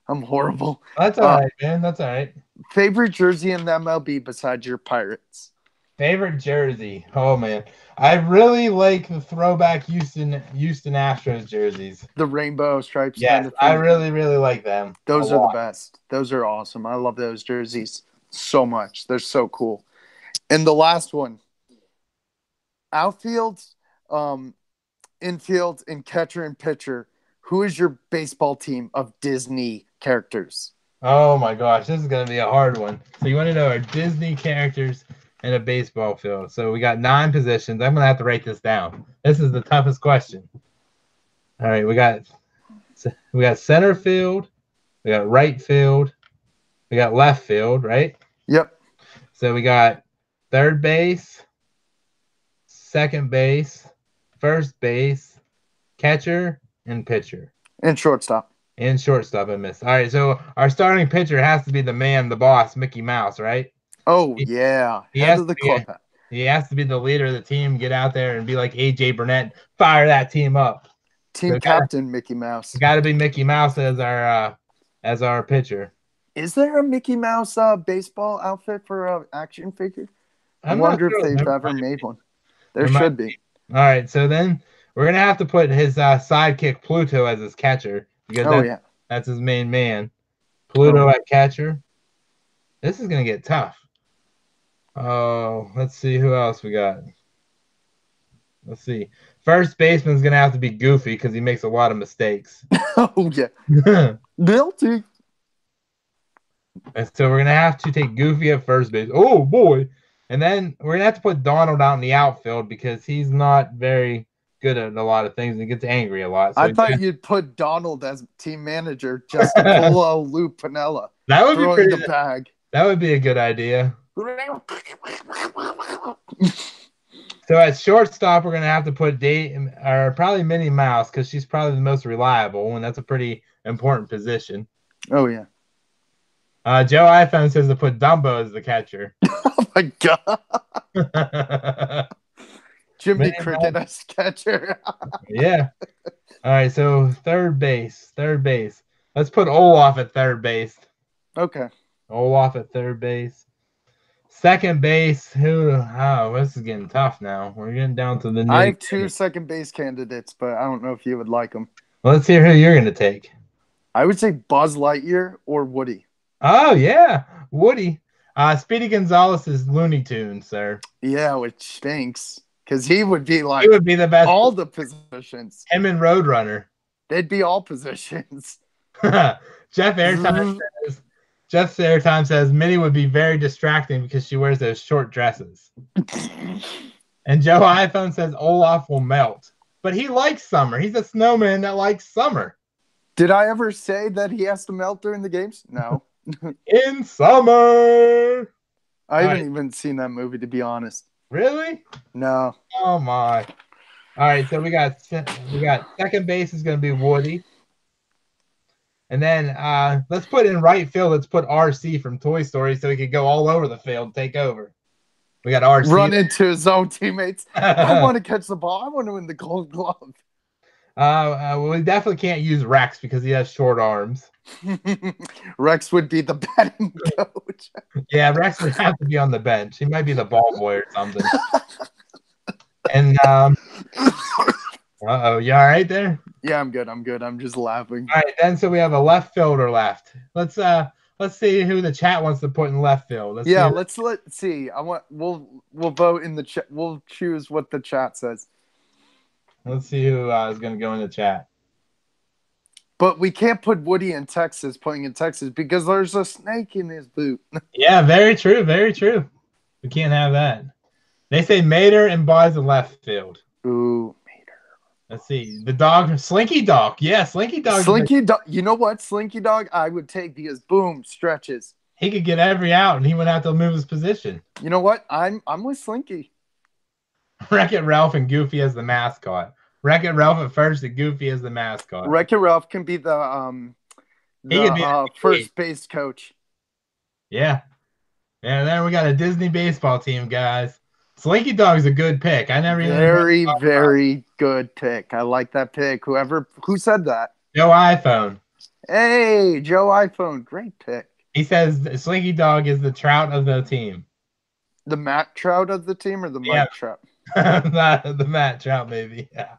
I'm horrible. That's all right, man. That's all right. Favorite jersey in the MLB besides your Pirates? Favorite jersey? Oh man, I really like the throwback Houston Astros jerseys. The rainbow stripes kind Yes, of I thing. really like them a Those are the lot. best. Those are awesome. I love those jerseys so much. They're so cool. And the last one, outfield, infield, and catcher and pitcher. Who is your baseball team of Disney characters? Oh my gosh, this is gonna be a hard one. So you want to know our Disney characters in a baseball field. So we got 9 positions. I'm gonna have to write this down. This is the toughest question. All right, we got center field, we got right field, we got left field, right? Yep. So we got third base, second base, first base, catcher, and pitcher. And shortstop. And shortstop, I missed. All right, so our starting pitcher has to be the man, the boss, Mickey Mouse, right? Oh, yeah. He Head has of the to be club. he has to be the leader of the team, get out there and be like AJ Burnett, fire that team up. Team So captain, Mickey Mouse. Got to be Mickey Mouse as our pitcher. Is there a Mickey Mouse baseball outfit for an action figure? I I'm wonder not if sure. they've ever made one. There might should be. All right, so then we're gonna have to put his sidekick Pluto as his catcher because that's his main man. Pluto at catcher. This is gonna get tough. Oh, let's see who else we got. Let's see. First baseman's gonna have to be Goofy because he makes a lot of mistakes. Oh yeah, guilty. And so we're gonna have to take Goofy at first base. Oh boy! And then we're gonna have to put Donald out in the outfield because he's not very good at a lot of things and he gets angry a lot. So I thought you'd put Donald as team manager just to pull a Lou Pinella. That would be pretty. The bag. That would be a good idea. So at shortstop, we're gonna have to put probably Minnie Mouse because she's probably the most reliable, and that's a pretty important position. Oh yeah. Joe iPhone says to put Dumbo as the catcher. Oh my god. Jimmy Cricket as catcher. Yeah. All right, so third base. Let's put Olaf at third base. Okay. Olaf at third base. Second base, this is getting tough now. We're getting down to the I have 2 second base candidates, but I don't know if you would like them. Well, let's hear who you're going to take. I would say Buzz Lightyear or Woody. Oh, yeah, Woody. Speedy Gonzalez is Looney Tunes, sir. Yeah, which stinks. Because he would be like... He would be the best. All the positions. Him and Roadrunner. They'd be all positions. Jeff Airtime says Minnie would be very distracting because she wears those short dresses. And Joe iPhone says Olaf will melt. But he likes summer. He's a snowman that likes summer. Did I ever say that he has to melt during the games? No. In summer. I haven't even seen that movie, to be honest. Really? No. Oh, my. All right, so we got second base is going to be Woody. And then let's put in right field. Let's put RC from Toy Story so he could go all over the field, take over. We got RC. Run into his own teammates. I want to catch the ball. I want to win the Gold Glove. We definitely can't use Rex because he has short arms. Rex would be the batting coach. Yeah, Rex would have to be on the bench. He might be the ball boy or something. And uh-oh, you all right there? Yeah, I'm good. I'm just laughing. All right, then so we have a left fielder left. Let's see who the chat wants to put in left field. Let's see. We'll vote in the chat. We'll choose what the chat says. Let's see who is going to go in the chat. But we can't put Woody in Texas, playing in Texas, because there's a snake in his boot. Yeah, very true. Very true. We can't have that. They say Mater and buys the left field. Ooh, Mater. Let's see. The dog, Slinky Dog. Yeah, Slinky Dog. Slinky Dog. You know what? Slinky Dog I would take because, boom, stretches. He could get every out, and he wouldn't have to move his position. You know what? I'm with Slinky. Wreck-It Ralph and Goofy as the mascot. Wreck-It Ralph at first and Goofy as the mascot. Wreck-It Ralph can be the first base coach. Yeah. And then we got a Disney baseball team, guys. Slinky Dog's a good pick. I never even very good pick. I like that pick. Who said that? Joe iPhone. Hey, Joe iPhone. Great pick. He says Slinky Dog is the Trout of the team. The Matt Trout of the team or the Mike Trout? The Matt Trout, maybe. Yeah.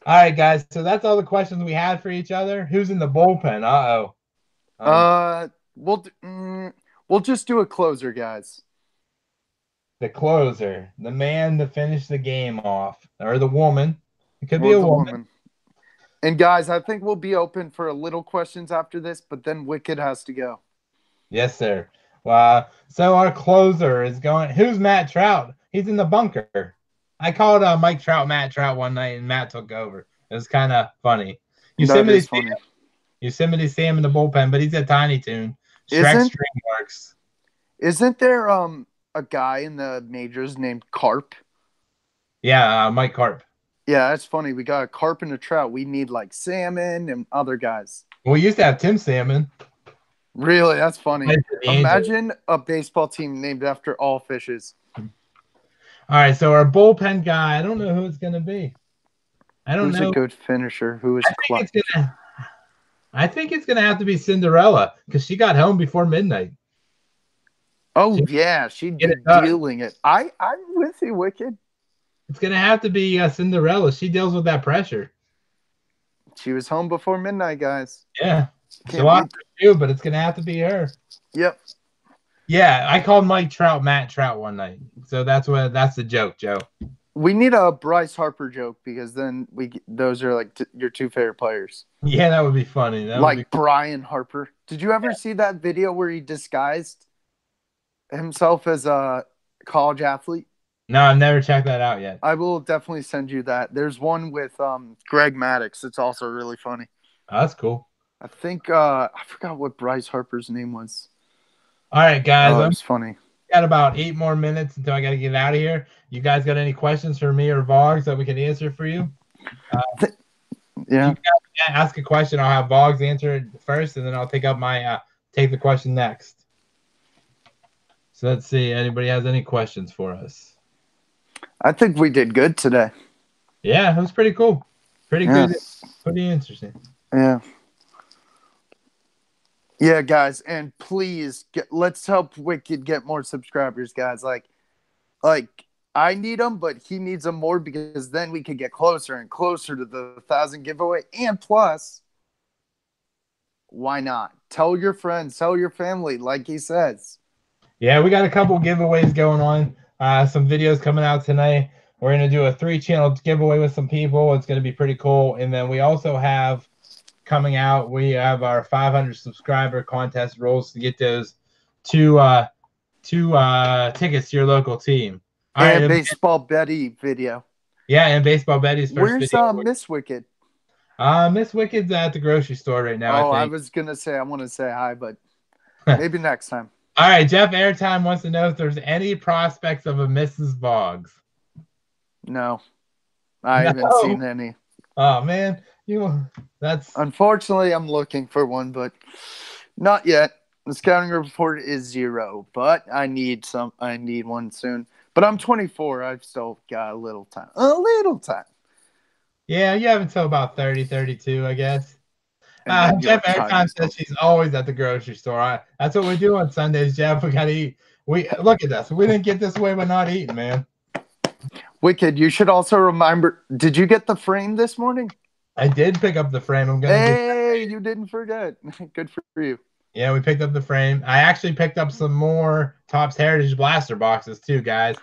All right, guys. So that's all the questions we had for each other. Who's in the bullpen? We'll just do a closer, guys. the closer, the man to finish the game off, or the woman. It could be Or a the woman. woman. And guys, I think we'll be open for a little questions after this, but then Wicked has to go. Yes, sir. So our closer is going. Who's Matt Trout? He's in the bunker. I called Mike Trout Matt Trout one night, and Matt took over. It was kind of funny. That Yosemite is Sam, funny. Yosemite Sam in the bullpen, but he's a Tiny Toon. Shrek Isn't String works. isn't there a guy in the majors named Carp? Yeah, Mike Carp. Yeah, that's funny. We got a carp and a trout. We need like salmon and other guys. We used to have Tim Salmon. Really, that's funny. Played for the Angels. Imagine a baseball team named after all fishes. All right, so our bullpen guy, I don't know who it's going to be. I don't Who's know. a good finisher? Who is clutch? I think it's gonna have to be Cinderella because she got home before midnight. Oh yeah, she'd be dealing it. I'm with you, Wicked. It's gonna have to be Cinderella. She deals with that pressure. She was home before midnight, guys. Yeah, it's a lot for you, but it's gonna have to be her. Yep. Yeah, I called Mike Trout Matt Trout one night, so that's the joke, Joe. We need a Bryce Harper joke because then those are like your two favorite players. Yeah, that would be funny. Like Brian Harper. Did you ever see that video where he disguised himself as a college athlete? No, I've never checked that out yet. I will definitely send you that. There's one with Greg Maddux. It's also really funny. Oh, that's cool. I think I forgot what Bryce Harper's name was. All right, guys. It was funny. Got about 8 more minutes until I got to get out of here. You guys got any questions for me or Vlogs that we can answer for you? Yeah. You ask a question. I'll have Vlogs answer it first, and then I'll take the question next. So let's see. Anybody has any questions for us? I think we did good today. Yeah, it was pretty cool. Pretty good. Pretty interesting. Yeah. Yeah, guys, and please let's help Wicked get more subscribers, guys. Like I need them, but he needs them more because then we could get closer and closer to the 1,000 giveaway. And plus, why not? Tell your friends, tell your family, like he says. Yeah, we got a couple giveaways going on. Some videos coming out tonight. We're gonna do a 3-channel giveaway with some people. It's gonna be pretty cool. And then we also have coming out, we have our 500 subscriber contest rules to get those two tickets to your local team. All right, Baseball Betty video. Yeah, and Baseball Betty's first video. Where's Miss Wicked? Miss Wicked's at the grocery store right now. Oh, I was gonna say I want to say hi, but maybe next time. All right, Jeff Airtime wants to know if there's any prospects of a Mrs. Vlogs. No, I haven't seen any. Oh man, that's unfortunately I'm looking for one, but not yet. The scouting report is 0, but I need one soon. But I'm 24. I've still got a little time. Yeah, you have until about 30, 32, I guess. Jeff Airtime says she's always at the grocery store. That's what we do on Sundays, Jeff. We gotta eat. We look at this. We didn't get this way by not eating, man. Wicked, you should also remember. Did you get the frame this morning? I did pick up the frame. You didn't forget. Good for you. Yeah, we picked up the frame. I actually picked up some more Topps Heritage Blaster boxes too, guys.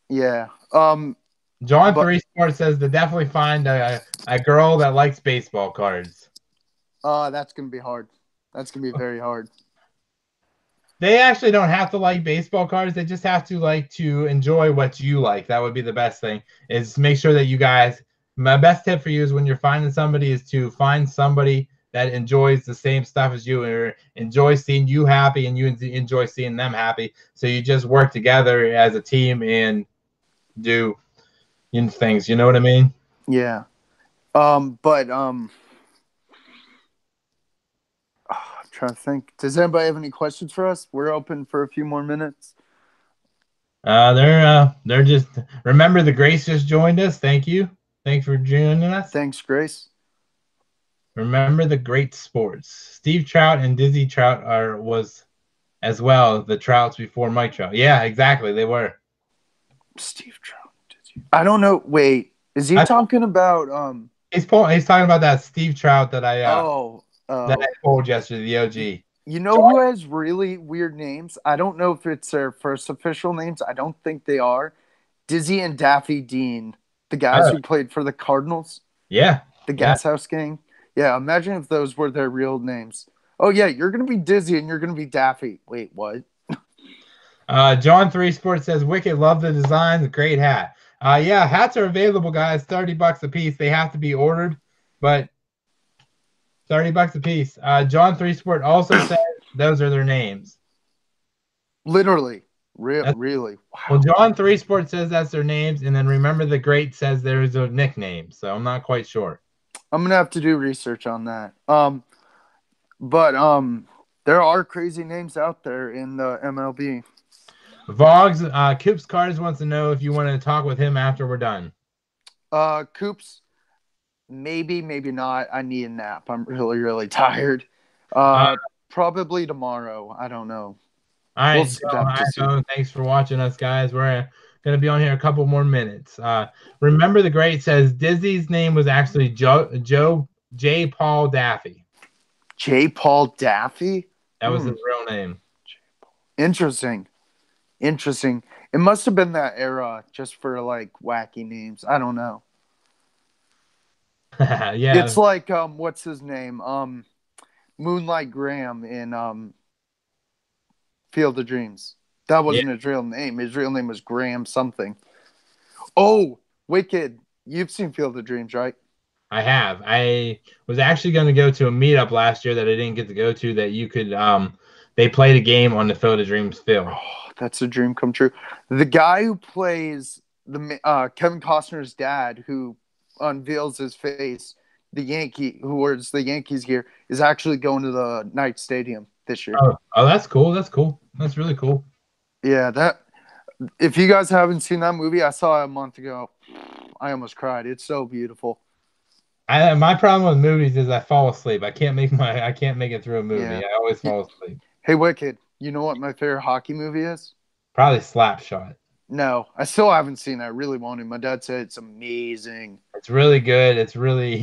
Yeah. John 3 Sports says to definitely find a girl that likes baseball cards. That's gonna be hard. That's gonna be very hard. They actually don't have to like baseball cards. They just have to like to enjoy what you like. That would be the best thing. Is make sure that you guys. My best tip for you is when you're finding somebody is to find somebody that enjoys the same stuff as you or enjoys seeing you happy and you enjoy seeing them happy. So you just work together as a team and do things. You know what I mean? Yeah. I'm trying to think. Does anybody have any questions for us? We're open for a few more minutes. They're just remember the Grace just joined us. Thank you. Thanks for joining us. Thanks, Grace. Remember the great sports. Steve Trout and Dizzy Trout was as well the Trouts before Mike Trout. Yeah, exactly. They were. Steve Trout. I don't know. Wait, is he talking about He's talking about that Steve Trout that I that I pulled yesterday, the OG. You know who has really weird names? I don't know if it's their first official names. I don't think they are. Dizzy and Daffy Dean, the guys Oh, who played for the Cardinals, yeah, the yeah. Gas House Gang. Yeah, imagine if those were their real names. Oh yeah, you're gonna be Dizzy and you're gonna be Daffy. Wait, what? John Three Sports says, "Wicked, love the designs, great hat." Yeah, hats are available, guys. $30 a piece. They have to be ordered, but $30 a piece. John Three Sport also says those are their names. Literally, That's, really. well, Wow. John Three Sport says that's their names, and then Remember the Great says there's a nickname. So I'm not quite sure. I'm gonna have to do research on that. But there are crazy names out there in the MLB. Vogs, Coops Cars wants to know if you want to talk with him after we're done. Coops, maybe, maybe not. I need a nap. I'm really, really tired. Uh, Probably tomorrow. I don't know. all We'll right, so have to see. iPhone, thanks for watching us, guys. We're going to be on here a couple more minutes. Remember the Great says Dizzy's name was actually Joe J. Paul Daffy. J. Paul Daffy? That was his real name. Interesting. Interesting. It must have been that era just for like wacky names. I don't know. Yeah. It's like what's his name? Moonlight Graham in Field of Dreams. That Yeah, wasn't his real name. His real name was Graham something. Oh, Wicked. You've seen Field of Dreams, right? I have. I was actually going to go to a meetup last year that I didn't get to go to that you could they played a game on the Field of Dreams field. Oh, that's a dream come true. The guy who plays the Kevin Costner's dad, who unveils his face, the Yankee who wears the Yankees gear, is actually going to the Knight Stadium this year. Oh, that's cool. That's cool. That's really cool. Yeah, that. If you guys haven't seen that movie, I saw it a month ago. I almost cried. It's so beautiful. My problem with movies is I fall asleep. I can't make it through a movie. Yeah. I always fall asleep. Hey, Wicked. You know what my favorite hockey movie is? Probably Slapshot. No, I still haven't seen it. I really want to. My dad said it's amazing. It's really good. It's really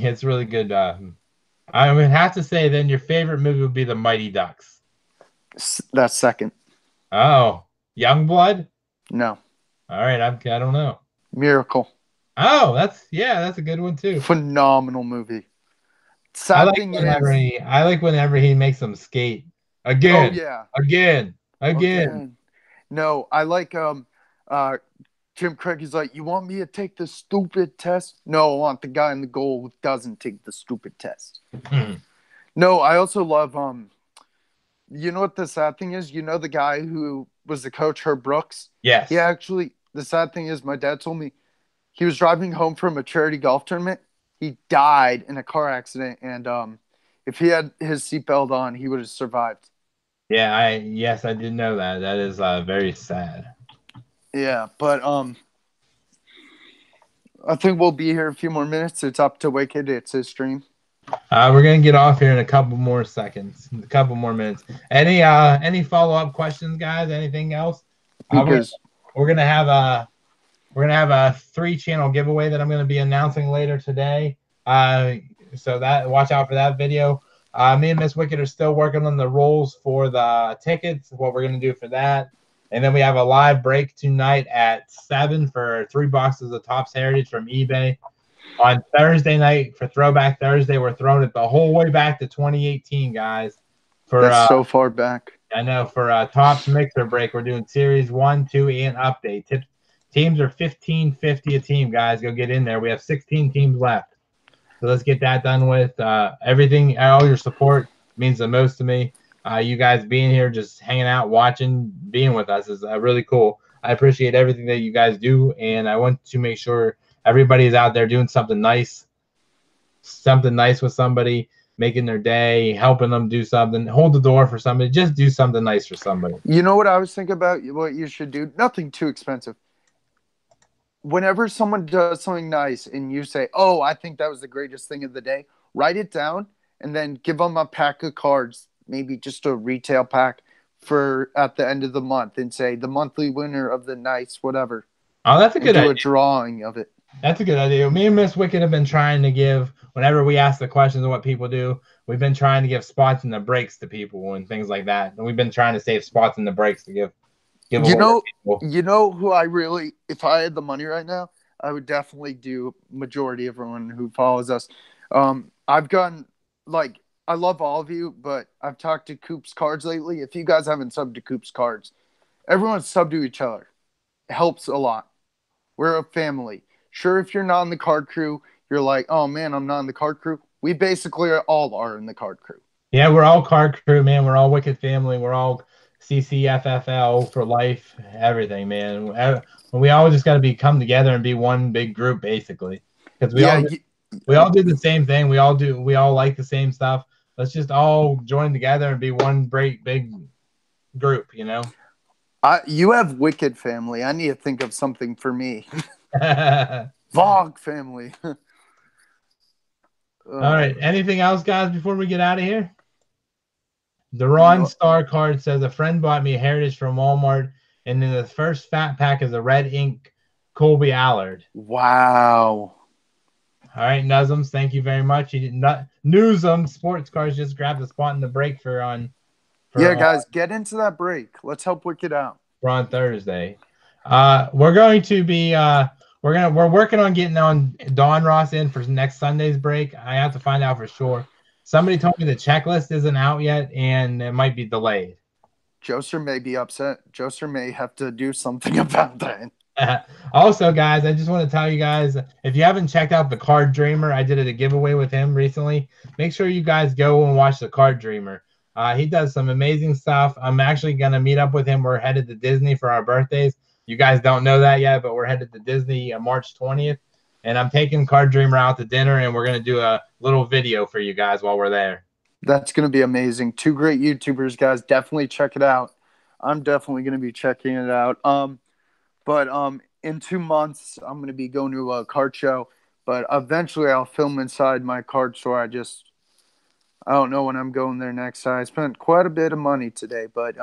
good. I would have to say then your favorite movie would be The Mighty Ducks. That's second. Oh, Youngblood? No. All right, I don't know. Miracle. Oh, that's a good one too. Phenomenal movie. Sad thing is, I like whenever he makes them skate oh again, yeah, again, again. again. No, I like Jim Craig is like, you want me to take the stupid test? No, I want the guy in the goal who doesn't take the stupid test. No, I also love you know what the sad thing is? You know the guy who was the coach, Herb Brooks? Yes. He actually, the sad thing is, my dad told me he was driving home from a charity golf tournament. He died in a car accident, and if he had his seatbelt on, he would have survived. Yeah, I did know that. That is very sad. Yeah, but I think we'll be here a few more minutes. It's up to Wicked. It's his stream. We're gonna get off here in a couple more seconds, a couple more minutes. Any follow-up questions, guys? Anything else? Because we're gonna have a 3-channel giveaway that I'm gonna be announcing later today. So that watch out for that video. Me and Miss Wicked are still working on the rules for the tickets, what we're gonna do for that. And then we have a live break tonight at 7 for 3 boxes of Topps Heritage from eBay. On Thursday night for Throwback Thursday, we're throwing it the whole way back to 2018, guys. that's so far back. I know for Topps Mixer Break, we're doing Series 1, 2, and Update. Teams are $15.50 a team, guys. Go get in there. We have 16 teams left. So let's get that done with. Everything, all your support means the most to me. You guys being here, just hanging out, watching, being with us is really cool. I appreciate everything that you guys do, and I want to make sure everybody is out there doing something nice with somebody, making their day, helping them do something, hold the door for somebody, just do something nice for somebody. You know what I was thinking about? What you should do? Nothing too expensive. Whenever someone does something nice and you say, oh, I think that was the greatest thing of the day, write it down and then give them a pack of cards, maybe just a retail pack for at the end of the month and say the monthly winner of the nice whatever. Oh, that's a good idea. Do a drawing of it. That's a good idea. Me and Miss Wicked have been trying to give, whenever we ask the questions of what people do, we've been trying to give spots in the breaks to people and things like that. And we've been trying to save spots in the breaks to give You away to know, people. you know who I really, if I had the money right now, I would definitely do majority everyone who follows us. I've gone like I love all of you, but I've talked to Coop's Cards lately. If you guys haven't subbed to Coop's Cards, everyone sub to each other. It helps a lot. We're a family. Sure, if you're not in the card crew, you're like, oh man, I'm not in the card crew. We basically all are in the card crew. Yeah, we're all card crew, man. We're all Wicked family. We're all CCFFL for life, everything, man. We all just got to be come together and be one big group, basically, because Yeah, we all do the same thing. We all like the same stuff. Let's just all join together and be one great big group, you know. you have Wicked family. I need to think of something for me. All Vog family. right. Anything else, guys, before we get out of here? The Ron No. Star card says a friend bought me Heritage from Walmart, and in the first fat pack is a red ink Colby Allard. Wow. All right, Nuzums, thank you very much. You did not Newsum Sports Cars just grabbed a spot in the break Yeah, guys, get into that break. Let's help Wicked out. for on Thursday. We're going to be we're working on getting on Don Ross in for next Sunday's break. I have to find out for sure. Somebody told me the checklist isn't out yet and it might be delayed. Joser may be upset. Joser may have to do something about that. Also, guys, I just want to tell you guys, if you haven't checked out the Card Dreamer, I did a giveaway with him recently. Make sure you guys go and watch the Card Dreamer. He does some amazing stuff. I'm actually going to meet up with him. We're headed to Disney for our birthdays. You guys don't know that yet, but we're headed to Disney March 20th. And I'm taking Card Dreamer out to dinner, and we're going to do a little video for you guys while we're there. That's going to be amazing. Two great YouTubers, guys. Definitely check it out. I'm definitely going to be checking it out. But in 2 months, I'm going to be going to a card show. But eventually, I'll film inside my card store. I don't know when I'm going there next. I spent quite a bit of money today. But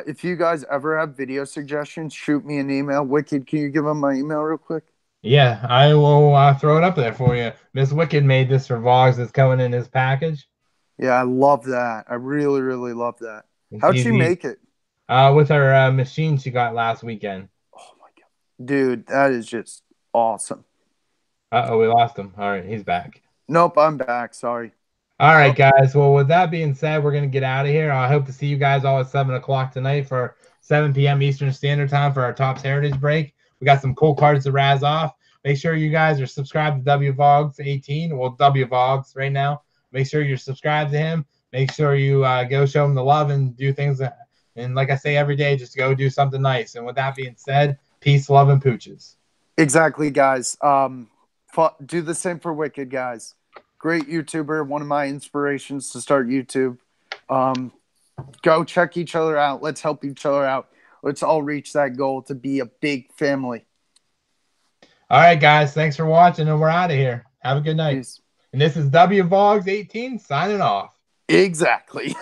if you guys ever have video suggestions, shoot me an email. Wicked, can you give them my email real quick? Yeah, I will throw it up there for you. Miss Wicked made this for Vlogs. It's coming in his package. Yeah, I love that. I really, really love that. It's How'd she easy. make it? With her machine she got last weekend. Oh my god, dude, that is just awesome. Uh-oh, we lost him. All right, he's back. Nope, I'm back. Sorry. All right, guys. Well, with that being said, we're going to get out of here. I hope to see you guys all at 7 o'clock tonight for 7 p.m. Eastern Standard Time for our Topps Heritage break. We got some cool cards to razz off. Make sure you guys are subscribed to Wvogs 18. Well, Wvogs right now. Make sure you're subscribed to him. Make sure you go show him the love and do things. And like I say every day, just go do something nice. And with that being said, peace, love, and pooches. Exactly, guys. Do the same for Wicked, guys. Great YouTuber, one of my inspirations to start YouTube. Go check each other out. Let's help each other out. Let's all reach that goal to be a big family. All right, guys. Thanks for watching, and we're out of here. Have a good night. Peace. And this is Wvogs 18 signing off. Exactly.